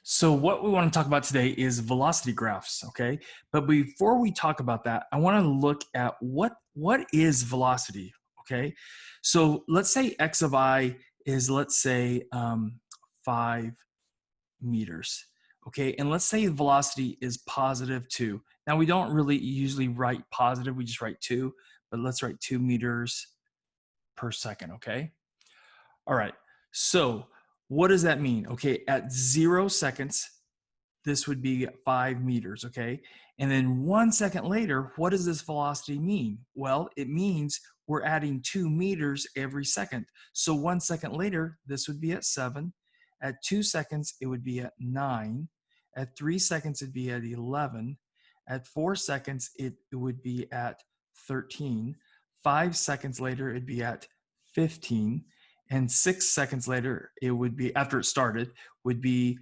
So what we want to talk about today is velocity graphs, okay? But before we talk about that, I want to look at what is velocity, okay? So let's say x of I is, let's say, 5 meters, okay? And let's say velocity is positive 2. Now, we don't really usually write positive, we just write 2, but let's write 2 meters per second, okay? All right, so what does that mean? Okay, at 0 seconds, this would be 5 meters, okay? And then 1 second later, what does this velocity mean? Well, it means we're adding 2 meters every second. So 1 second later, this would be at 7. At 2 seconds, it would be at 9. At 3 seconds, it'd be at 11. At 4 seconds, it would be at 13. 5 seconds later, it'd be at 15. And 6 seconds later, it would be, after it started, would be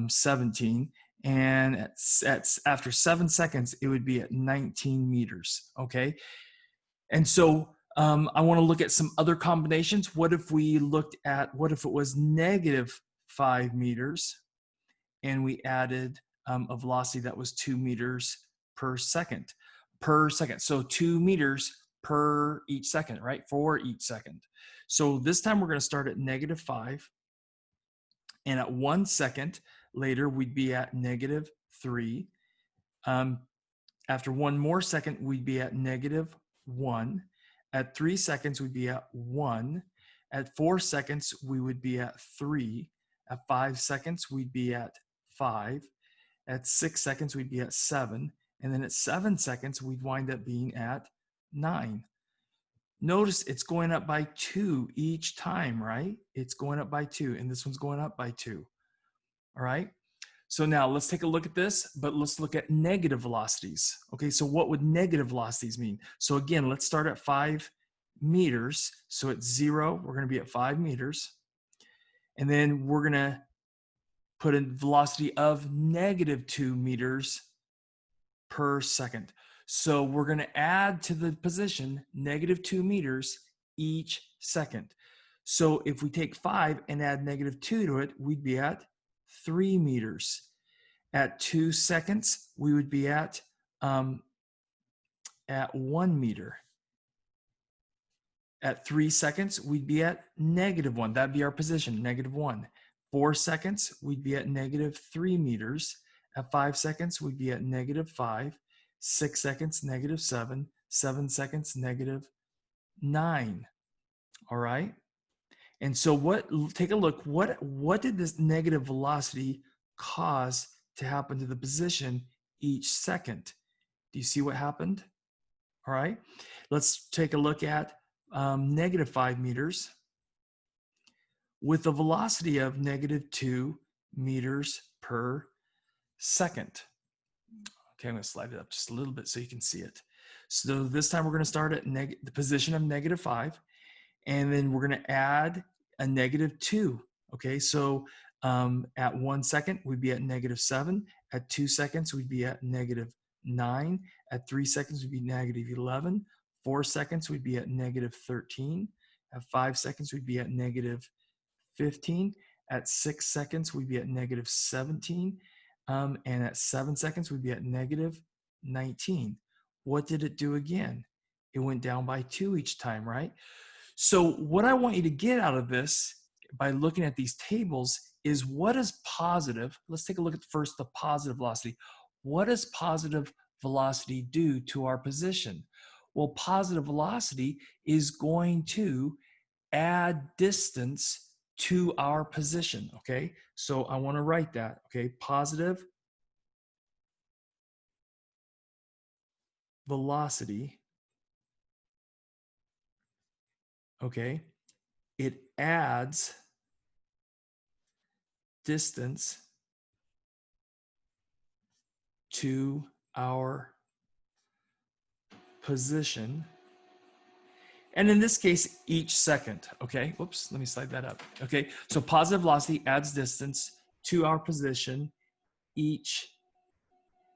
17. And after 7 seconds, it would be at 19 meters, okay? And so I want to look at some other combinations. What if we looked at, what if it was negative 5 meters and we added a velocity that was 2 meters per second? So 2 meters per each second, right? For each second. So this time we're going to start at negative 5. And at 1 second later, we'd be at negative 3. After 1 more second, we'd be at negative 1. At 3 seconds, we'd be at 1. At 4 seconds, we would be at 3. At 5 seconds, we'd be at 5. At 6 seconds, we'd be at 7. And then at 7 seconds, we'd wind up being at 9. Notice it's going up by 2 each time, right? It's going up by 2, and this one's going up by 2. All right? So now let's take a look at this, but let's look at negative velocities. Okay, so what would negative velocities mean? So again, let's start at 5 meters. So at 0, we're going to be at 5 meters. And then we're going to put a velocity of negative 2 meters per second. So we're going to add to the position negative 2 meters each second. So if we take 5 and add negative 2 to it, we'd be at 3 meters. At 2 seconds, we would be at 1 meter. At 3 seconds, we'd be at negative 1. That'd be our position, negative 1. 4 seconds, we'd be at negative 3 meters. At 5 seconds, we'd be at negative 5. 6 seconds, negative 7. 7 seconds, negative 9. All right? And so take a look, what did this negative velocity cause to happen to the position each second? Do you see what happened? All right, let's take a look at negative 5 meters with a velocity of negative 2 meters per second. Okay, I'm going to slide it up just a little bit so you can see it. So this time we're going to start at the position of negative 5, and then we're going to add a negative 2. Okay, so at 1 second, we'd be at negative 7. At 2 seconds, we'd be at negative 9. At 3 seconds, we'd be negative 11. 4 seconds, we'd be at negative 13. At 5 seconds, we'd be at negative 15. At 6 seconds, we'd be at negative 17. And at 7 seconds, we'd be at negative 19. What did it do again? It went down by 2 each time, right? So what I want you to get out of this by looking at these tables is what is positive. Let's take a look at first the positive velocity. What does positive velocity do to our position? Well, positive velocity is going to add distance to our position, okay? So I want to write that, okay? Positive velocity, okay? It adds distance to our position. And in this case, each second, okay? Whoops, let me slide that up. Okay, so positive velocity adds distance to our position each,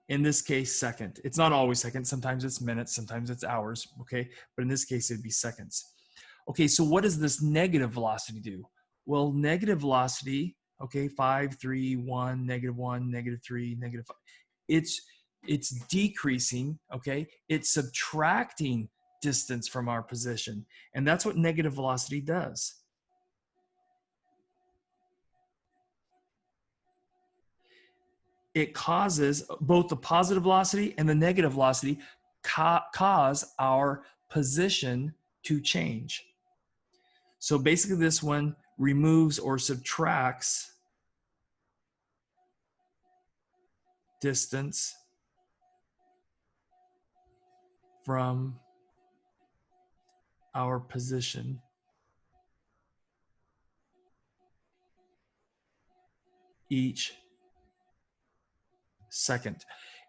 in this case, second. It's not always seconds. Sometimes it's minutes, sometimes it's hours, okay? But in this case, it'd be seconds. Okay, so what does this negative velocity do? Well, negative velocity okay, 5, 3, 1, -1, -3, -5. It's decreasing, okay? It's subtracting distance from our position. And that's what negative velocity does. It causes both the positive velocity and the negative velocity cause our position to change. So basically this one removes or subtracts distance from our position each second.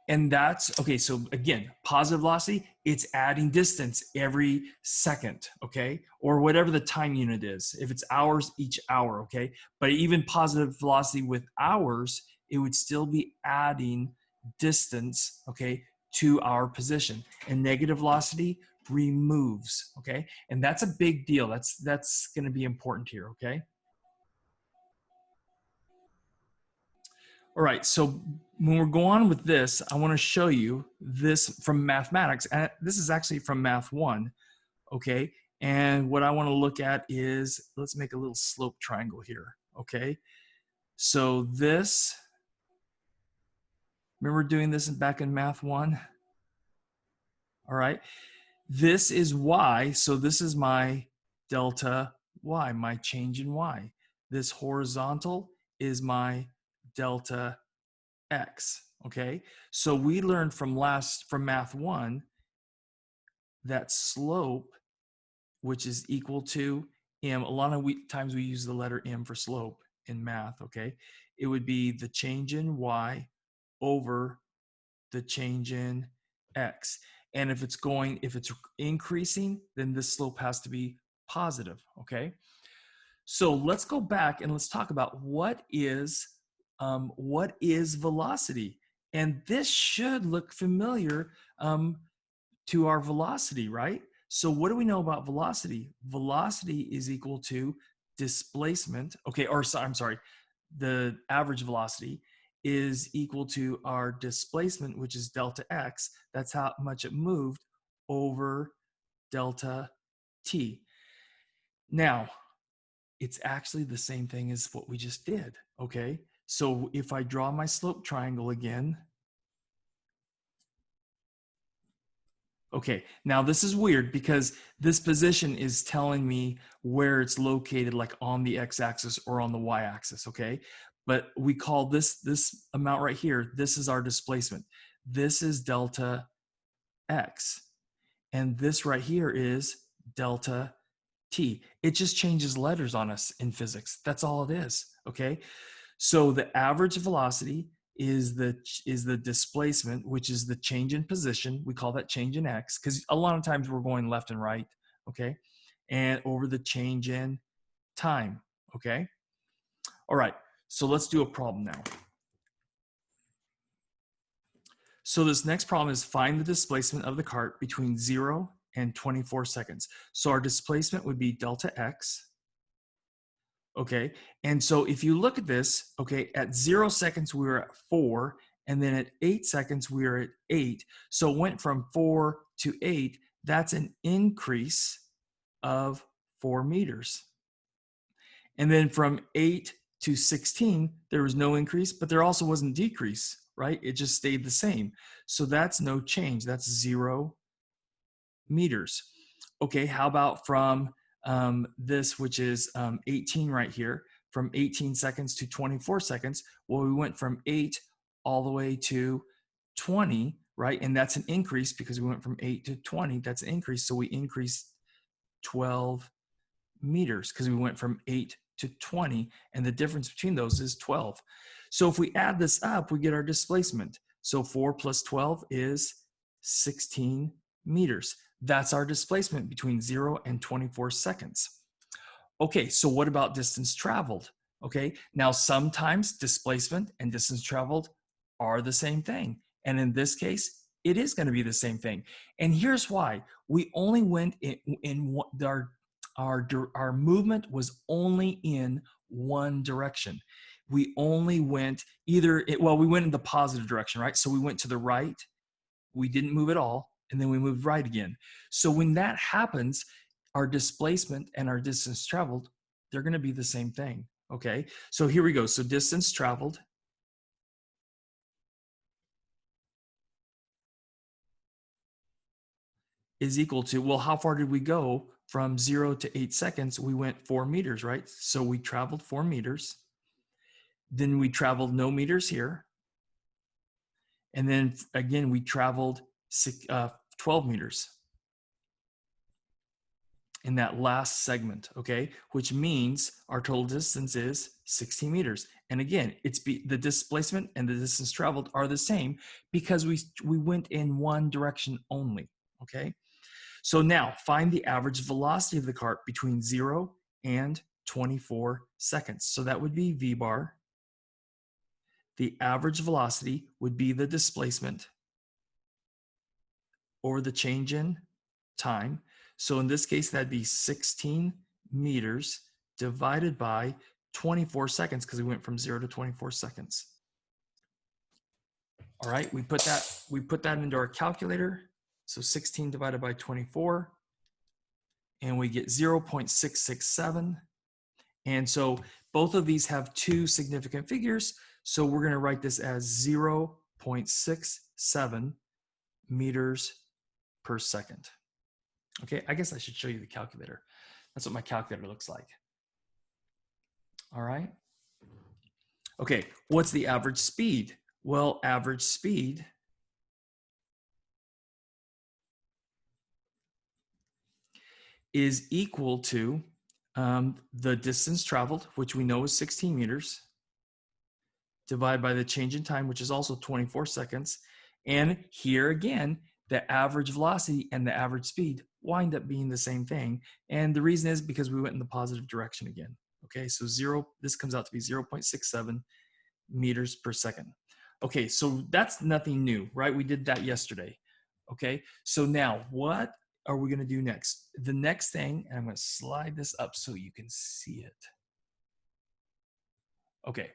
And that's okay. So again, positive velocity, it's adding distance every second, okay? Or whatever the time unit is. If it's hours, each hour, okay? But even positive velocity with hours, it would still be adding distance, okay, to our position. And negative velocity removes, okay? And that's a big deal. That's going to be important here, okay? All right, so when we're going on with this, I want to show you this from mathematics. And this is actually from Math 1, okay? And what I want to look at is, let's make a little slope triangle here, okay? So this, remember doing this back in Math 1? All right, this is y, so this is my delta y, my change in y. This horizontal is my delta x, okay? So we learned from Math 1 that slope, which is equal to m, a lot of times we use the letter m for slope in math, okay? It would be the change in y over the change in x. And if it's increasing, then this slope has to be positive, okay? So let's go back and let's talk about what is velocity. And this should look familiar to our velocity, right? So what do we know about velocity? Velocity is equal to displacement, okay, or I'm sorry, the average velocity is equal to our displacement, which is delta x. That's how much it moved over delta t. Now, it's actually the same thing as what we just did, okay? So if I draw my slope triangle again, okay, now this is weird because this position is telling me where it's located, like on the x-axis or on the y-axis, okay? But we call this amount right here, this is our displacement. This is delta x. And this right here is delta t. It just changes letters on us in physics. That's all it is, okay? So the average velocity is the displacement, which is the change in position. We call that change in x, because a lot of times we're going left and right, okay? And over the change in time, okay? All right, so let's do a problem now. So this next problem is find the displacement of the cart between 0 and 24 seconds. So our displacement would be delta x. Okay, and so if you look at this, okay, at 0 seconds we were at 4, and then at 8 seconds we were at 8. So it went from 4 to 8. That's an increase of 4 meters. And then from 8 to 16, there was no increase, but there also wasn't decrease, right? It just stayed the same. So that's no change. That's 0 meters. Okay, how about from this, which is 18 right here, from 18 seconds to 24 seconds? Well, we went from 8 all the way to 20, right? And that's an increase because we went from 8 to 20. That's an increase. So we increased 12 meters because we went from 8 to 20. And the difference between those is 12. So if we add this up, we get our displacement. So 4 plus 12 is 16 meters. That's our displacement between 0 and 24 seconds. Okay, so what about distance traveled? Okay, now sometimes displacement and distance traveled are the same thing. And in this case, it is going to be the same thing. And here's why. We only went in our movement was only in one direction. we only went well, we went in the positive direction, right? So we went to the right, we didn't move at all, and then we moved right again. So when that happens, our displacement and our distance traveled, they're going to be the same thing. Okay, so here we go. So distance traveled is equal to, well, how far did we go from 0 to 8 seconds? We went 4 meters, right? So we traveled 4 meters. Then we traveled no meters here. And then again, we traveled 12 meters in that last segment, okay? Which means our total distance is 16 meters. And again, the displacement and the distance traveled are the same because we went in one direction only, okay? So now find the average velocity of the cart between 0 and 24 seconds. So that would be V bar. The average velocity would be the displacement or the change in time. So in this case, that'd be 16 meters divided by 24 seconds because we went from 0 to 24 seconds. All right, we put that into our calculator. So 16 divided by 24, and we get 0.667. And so both of these have two significant figures. So we're going to write this as 0.67 meters per second. Okay, I guess I should show you the calculator. That's what my calculator looks like. All right. Okay, what's the average speed? Well, average speed is equal to the distance traveled, which we know is 16 meters, divided by the change in time, which is also 24 seconds. And here again, the average velocity and the average speed wind up being the same thing. And the reason is because we went in the positive direction again. Okay, so this comes out to be 0.67 meters per second. Okay, so that's nothing new, right? We did that yesterday. Okay, so now what are we going to do next? The next thing, and I'm going to slide this up so you can see it. Okay,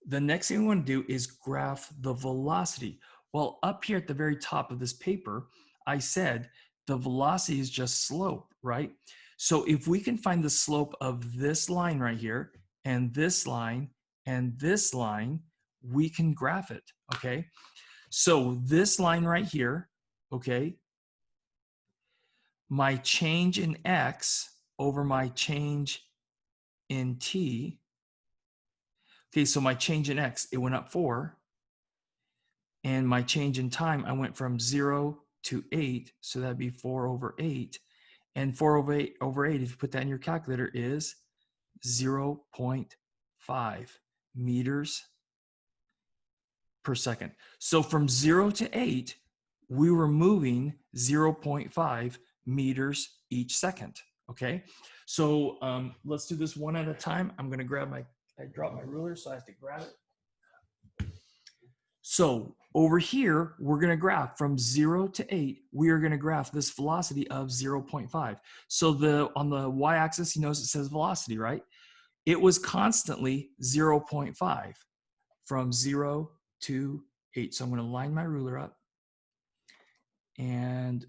the next thing we want to do is graph the velocity. Well, up here at the very top of this paper, I said the velocity is just slope, right? So if we can find the slope of this line right here, and this line, and this line, we can graph it, okay? So this line right here, okay, my change in x over my change in t, okay, so my change in x, it went up 4, and my change in time, I went from 0 to 8, so that'd be 4 over 8, and 4 over 8, if you put that in your calculator, is 0.5 meters per second. So from 0 to 8, we were moving 0.5 meters each second, okay? So let's do this one at a time. I'm gonna grab I dropped my ruler, so I have to grab it. So over here, we're gonna graph from 0 to 8, we are gonna graph this velocity of 0.5. So on the y-axis, you notice it says velocity, right? It was constantly 0.5 from 0 to 8. So I'm gonna line my ruler up, and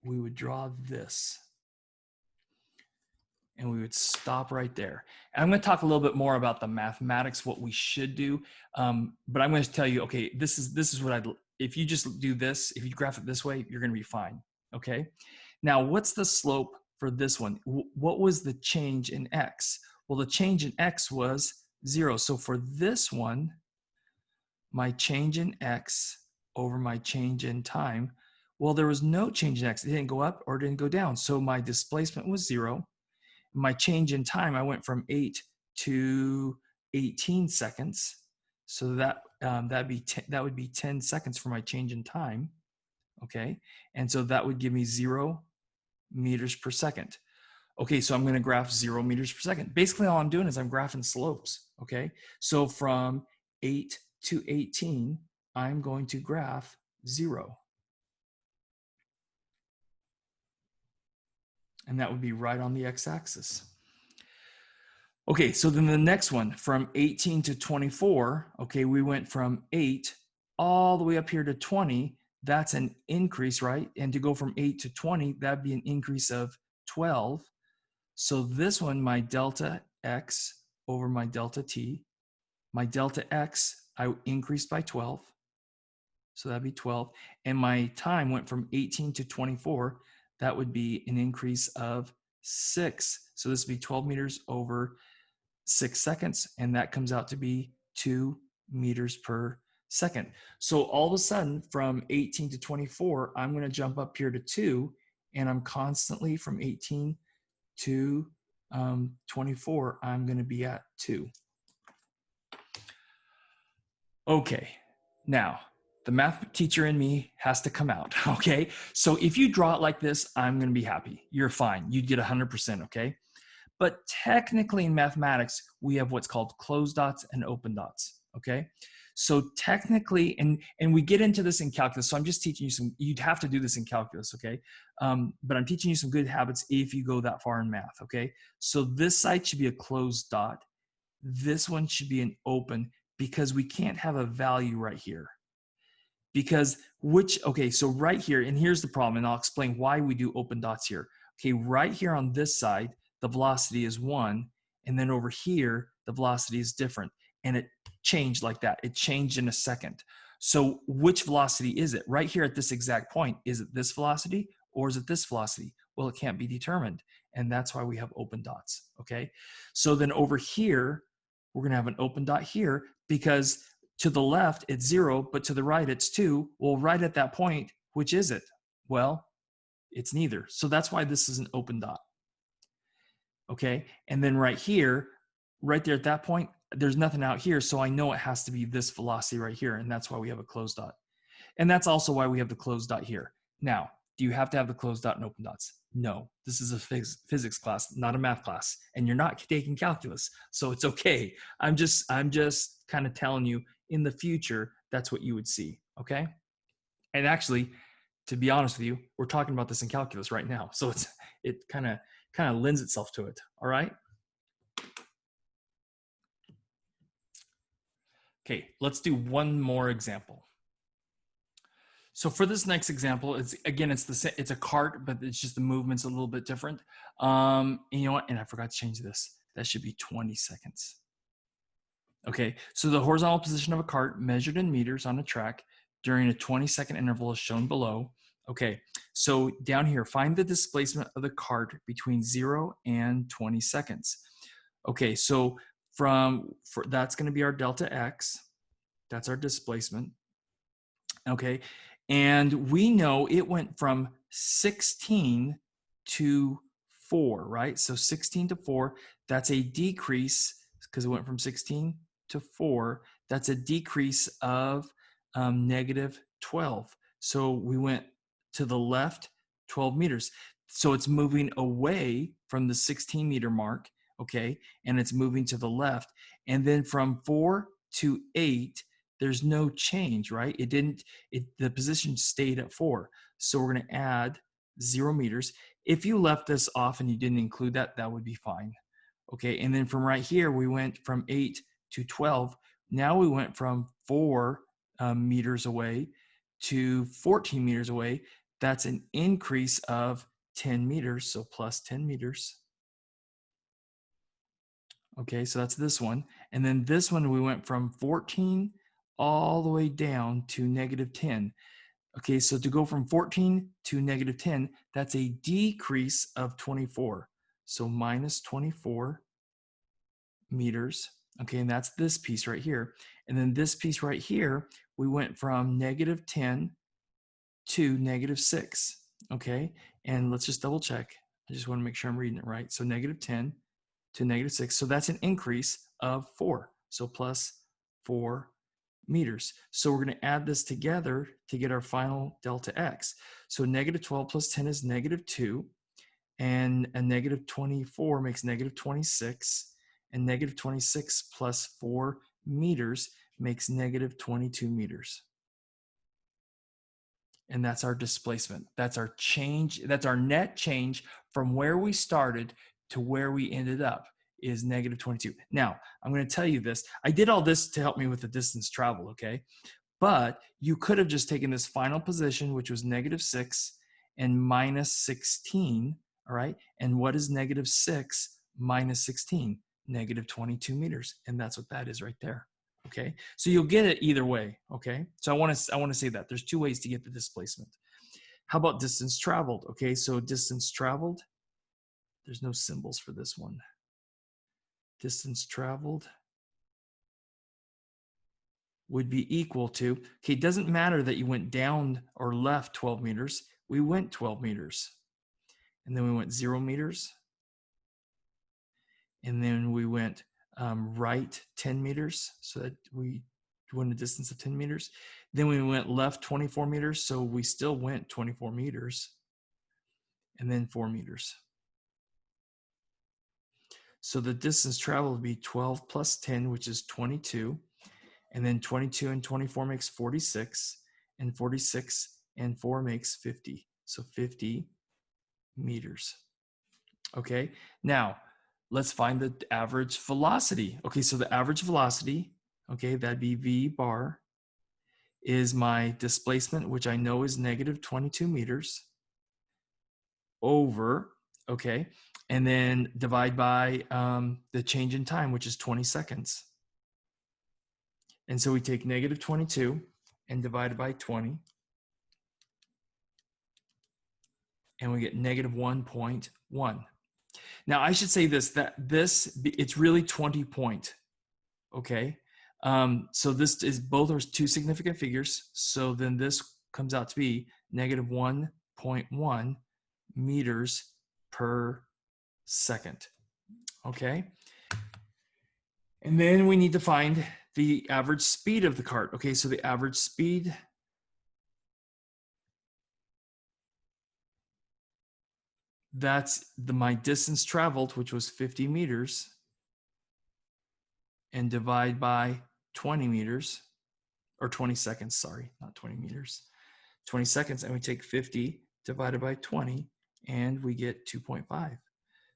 we would draw this. And we would stop right there. And I'm going to talk a little bit more about the mathematics, what we should do. But I'm going to tell you, okay, this is what if you just do this, if you graph it this way, you're going to be fine. Okay. Now, what's the slope for this one? What was the change in x? Well, the change in x was 0. So for this one, my change in x over my change in time, well, there was no change in x. It didn't go up or it didn't go down. So my displacement was 0. My change in time, I went from 8 to 18 seconds. So that that would be 10 seconds for my change in time. Okay, and so that would give me 0 meters per second. Okay, so I'm going to graph 0 meters per second. Basically, all I'm doing is I'm graphing slopes. Okay, so from 8 to 18, I'm going to graph 0. And that would be right on the x-axis. Okay, so then the next one, from 18 to 24, okay, we went from 8 all the way up here to 20. That's an increase, right? And to go from 8 to 20, that'd be an increase of 12. So this one, my delta x over my delta t, my delta x, I increased by 12. So that'd be 12. And my time went from 18 to 24. That would be an increase of 6. So this would be 12 meters over 6 seconds. And that comes out to be 2 meters per second. So all of a sudden, from 18 to 24, I'm going to jump up here to 2. And I'm constantly from 18 to 24, I'm going to be at 2. Okay, now the math teacher in me has to come out, okay? So if you draw it like this, I'm gonna be happy. You're fine, you'd get 100%, okay? But technically in mathematics, we have what's called closed dots and open dots, okay? So technically, and we get into this in calculus, so I'm just teaching you some, you'd have to do this in calculus, okay? But I'm teaching you some good habits if you go that far in math, okay? So this side should be a closed dot. This one should be an open, because we can't have a value right here. Because okay, so right here, and here's the problem, and I'll explain why we do open dots here. Okay, right here on this side, the velocity is 1, and then over here, the velocity is different. And it changed like that. It changed in a second. So which velocity is it? Right here at this exact point, is it this velocity or is it this velocity? Well, it can't be determined. And that's why we have open dots, okay? So then over here, we're gonna have an open dot here, because to the left it's 0, but to the right it's 2. Well, right at that point, which is it? Well, it's neither. So that's why this is an open dot. Okay, and then right here, right there at that point, there's nothing out here, so I know it has to be this velocity right here, and that's why we have a closed dot. And that's also why we have the closed dot here. Now, do you have to have the closed dot and open dots? No, this is a physics class, not a math class, and you're not taking calculus, so it's okay. I'm just kind of telling you, in the future, that's what you would see, okay? And actually, to be honest with you, we're talking about this in calculus right now, so it kind of lends itself to it. All right. Okay, let's do one more example. So for this next example, it's a cart, but it's just the movement's a little bit different. And you know what? And I forgot to change this. That should be 20 seconds. Okay, so the horizontal position of a cart measured in meters on a track during a 20-second interval is shown below. Okay, so down here, find the displacement of the cart between 0 and 20 seconds. Okay, so that's going to be our delta x. That's our displacement. Okay, and we know it went from 16 to 4, right? So 16 to 4, that's a decrease, because it went from 16 to 4. That's a decrease of negative 12. So we went to the left 12 meters. So it's moving away from the 16 meter mark, okay? And it's moving to the left. And then from 4 to 8, there's no change, right? The position stayed at 4. So we're going to add 0 meters. If you left this off and you didn't include that, that would be fine. Okay, and then from right here, we went from 8 to 12. Now we went from 4 meters away to 14 meters away. That's an increase of 10 meters, so plus 10 meters. Okay, so that's this one. And then this one, we went from 14 all the way down to negative 10. Okay, so to go from 14 to negative 10, that's a decrease of 24. So minus 24 meters. Okay, and that's this piece right here. And then this piece right here, we went from negative 10 to negative 6. Okay, and let's just double check. I just want to make sure I'm reading it right. So negative 10 to negative 6. So that's an increase of 4. So plus 4 meters. So we're going to add this together to get our final delta x. So negative 12 plus 10 is negative 2. And a negative 24 makes negative 26. And negative 26 plus 4 meters makes negative 22 meters. And that's our displacement. That's our change. That's our net change from where we started to where we ended up. is negative 22. Now, I'm going to tell you this. I did all this to help me with the distance traveled, okay? But you could have just taken this final position, which was negative 6 and minus 16, all right? And what is negative 6 minus 16? Negative 22 meters. And that's what that is right there, okay? So you'll get it either way, okay? So I want to say that. There's two ways to get the displacement. How about distance traveled? Okay, so distance traveled, there's no symbols for this one. Distance traveled would be equal to, okay, it doesn't matter that you went down or left 12 meters. We went 12 meters. And then we went 0 meters. And then we went right 10 meters, so that we went a distance of 10 meters. Then we went left 24 meters, so we still went 24 meters. And then 4 meters. So the distance traveled would be 12 plus 10, which is 22. And then 22 and 24 makes 46. And 46 and 4 makes 50. So 50 meters. Okay, now let's find the average velocity. Okay, so the average velocity, okay, that'd be V bar, is my displacement, which I know is negative 22 meters, over, okay, and then divide by the change in time, which is 20 seconds. And so we take negative 22 and divide it by 20. And we get negative 1.1. Now I should say this, it's really 20 point, okay? So this is, both are two significant figures. So then this comes out to be negative 1.1 meters per second, okay? And then we need to find the average speed of the cart. Okay, so the average speed, that's my distance traveled, which was 50 meters, and divide by 20 meters, or 20 seconds, sorry, not 20 meters, 20 seconds, and we take 50 divided by 20, and we get 2.5.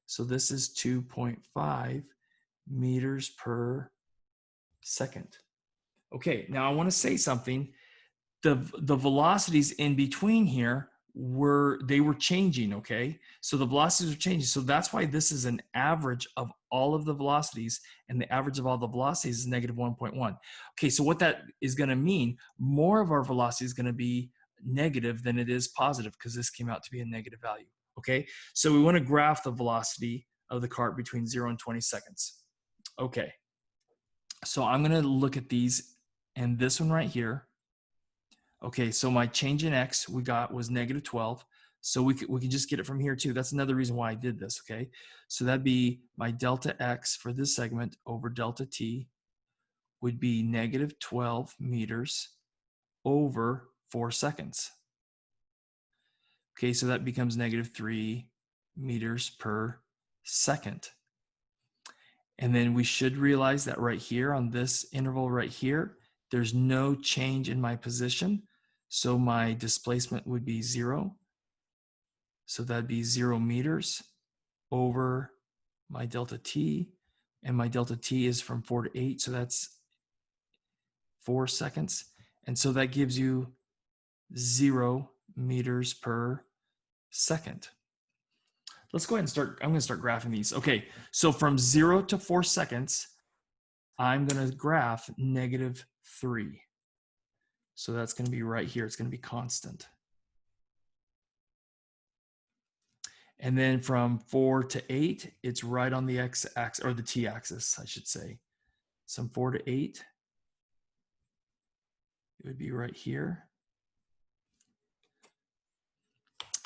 So this is 2.5 meters per second. Okay, now I want to say something. The velocities in between here were changing, okay? So the velocities are changing. So that's why this is an average of all of the velocities, and the average of all the velocities is negative 1.1. Okay, so what that is going to mean, more of our velocity is going to be negative than it is positive, because this came out to be a negative value, okay? So we want to graph the velocity of the cart between 0 and 20 seconds. Okay, so I'm going to look at these, and this one right here. Okay, so my change in X we got was negative 12. So we can just get it from here too. That's another reason why I did this, okay? So that'd be my delta X for this segment over delta T would be negative 12 meters over 4 seconds. Okay, so that becomes negative 3 meters per second. And then we should realize that right here on this interval right here, there's no change in my position. So my displacement would be 0. So that'd be 0 meters over my delta T. And my delta T is from 4 to 8. So that's 4 seconds. And so that gives you 0 meters per second. Let's go ahead and start. I'm going to start graphing these. Okay, so from 0 to 4 seconds, I'm going to graph negative 3. So that's going to be right here. It's going to be constant. And then from 4 to 8, it's right on the x-axis, or the t-axis, I should say. So from 4 to 8, it would be right here.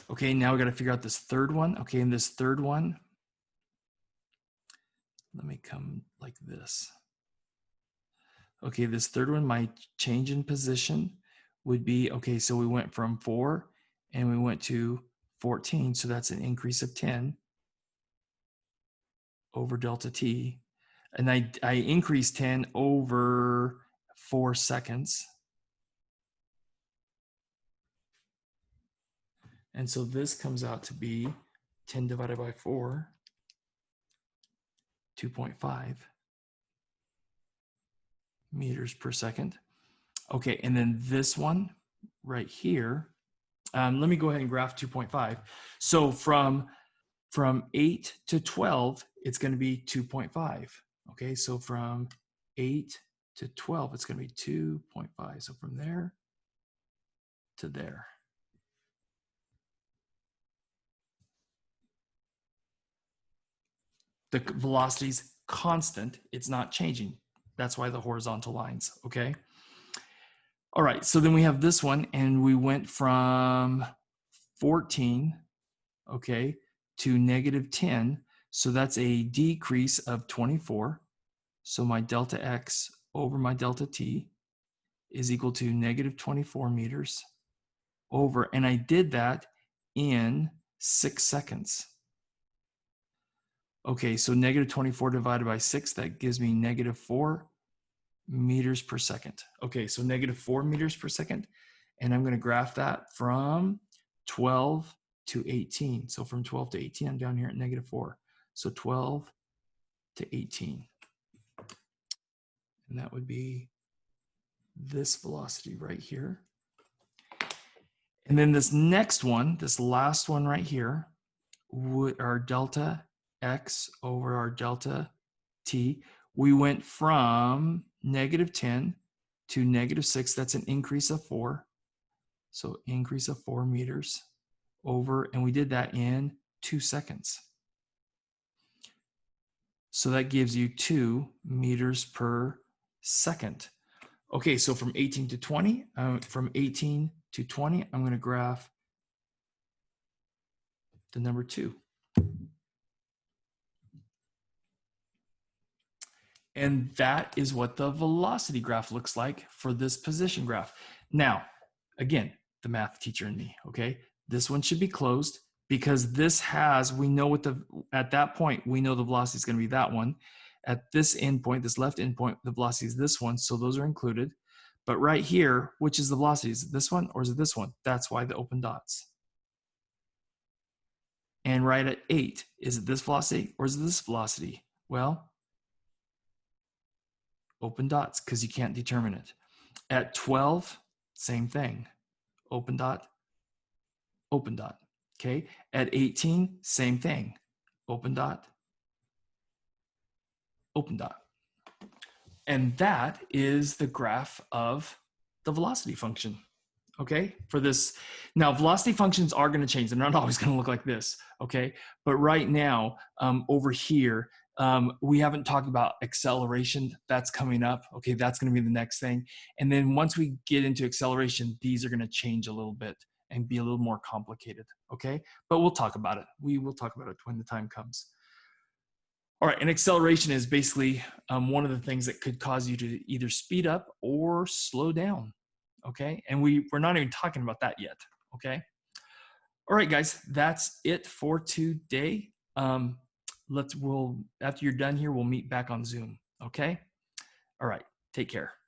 Okay, now we got to figure out this third one. Okay, in this third one, let me come like this. Okay, this third one, my change in position would be, okay, so we went from 4 and we went to 14. So that's an increase of 10 over delta T. And I increased 10 over 4 seconds. And so this comes out to be 10 divided by 4, 2.5 meters per second. Okay, and then this one right here, let me go ahead and graph 2.5. So from 8 to 12, it's going to be 2.5. Okay, so from 8 to 12, it's going to be 2.5. So from there to there. The velocity is constant. It's not changing. That's why the horizontal lines, okay? All right, so then we have this one, and we went from 14, okay, to -10. So that's a decrease of 24. So my delta x over my delta t is equal to -24 meters over, and I did that in 6 seconds. Okay, so -24 divided by 6, that gives me -4 meters per second. Okay, so -4 meters per second. And I'm going to graph that from 12 to 18. So from 12 to 18, I'm down here at -4. So 12 to 18. And that would be this velocity right here. And then this next one, this last one right here, our delta x over our delta t, we went from -10 to -6. That's an increase of 4. So increase of 4 meters over, and we did that in 2 seconds. So that gives you 2 meters per second. Okay, so from 18 to 20, from 18 to 20, I'm going to graph the number 2. And that is what the velocity graph looks like for this position graph. Now, again, the math teacher in me, okay? This one should be closed because this has, we know what at that point, we know the velocity is going to be that one. At this endpoint, this left endpoint, the velocity is this one, so those are included. But right here, which is the velocity? Is it this one or is it this one? That's why the open dots. And right at 8, is it this velocity or is it this velocity? Well, open dots, because you can't determine it. At 12, same thing. Open dot, open dot. Okay. At 18, same thing. Open dot, open dot. And that is the graph of the velocity function. Okay, for this. Now, velocity functions are going to change. They're not always going to look like this. Okay, but right now, over here, we haven't talked about acceleration. That's coming up. Okay, that's going to be the next thing. And then once we get into acceleration, these are going to change a little bit and be a little more complicated. Okay, but we'll talk about it. We will talk about it when the time comes. All right, and acceleration is basically one of the things that could cause you to either speed up or slow down. Okay, and we're not even talking about that yet. Okay. All right, guys, that's it for today. After you're done here, we'll meet back on Zoom. Okay. All right, take care.